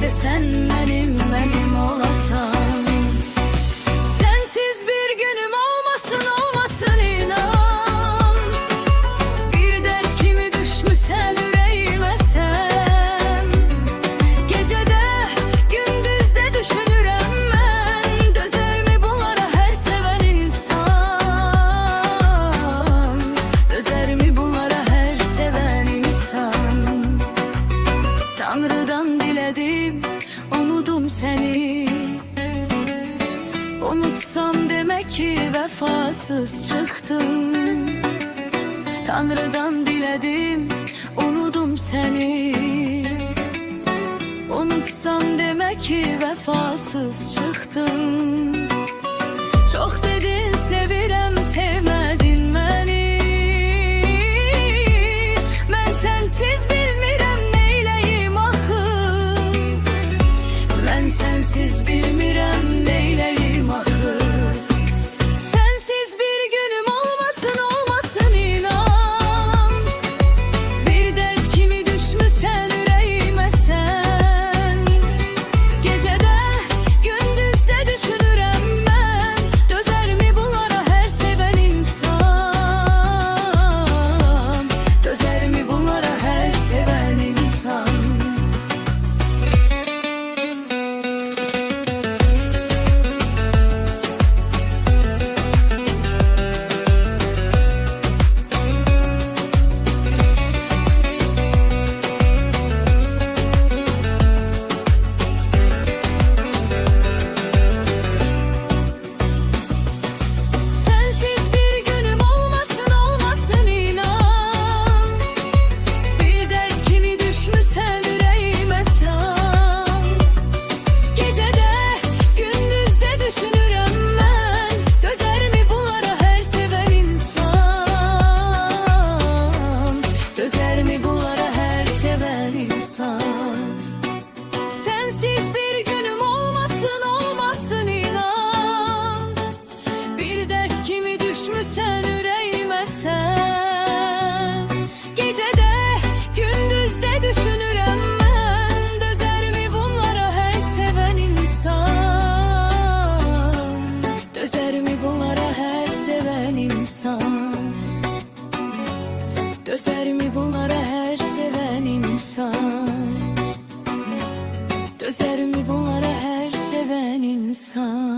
Sadece sen benim olasan. Sensiz bir günüm olmasın inan. Bir dert kimi düşmüşsen yüreğime sen. Gecede gündüzde düşünürem ben. Dözer mi bunlara her seven insan? Dözer mi bunlara her seven insan? Tanrı'dan diledim, unudum seni. Unutsam demek ki vefasız çıktım. Tanrı'dan diledim, unudum seni. Unutsam demek ki vefasız çıktım. Çok dedin sevirem, sevmedin beni. Ben sensiz bilmirem neyleyim ahı. Ben sensiz bilmirem neyleyim ahı. Sensiz bir günüm olmasın inan. Bir dert kimi düşmüşsen yüreğime sen. Gecede gündüzde düşünürem ben. Dözer mi bunlara her seven insan? Dözer mi bunlara her seven insan? Sensiz bir günüm olmasın inan. Bir dert kimi düşmüşsen yüreğime sen. Gecede gündüzde düşünürem ben. Dözer mi bunlara her seven insan? Dözer mi bunlara her seven insan? Sensiz bir günüm olmasın inan. Bir dert kimi düşmüşsen yüreğime sen. Gecede gündüzde düşünürem ben. Dözer mi bunlara her seven insan? Dözer mi bunlara her seven insan? Dözer mi bunlara her seven insan? Dözer mi bunlara her seven insan?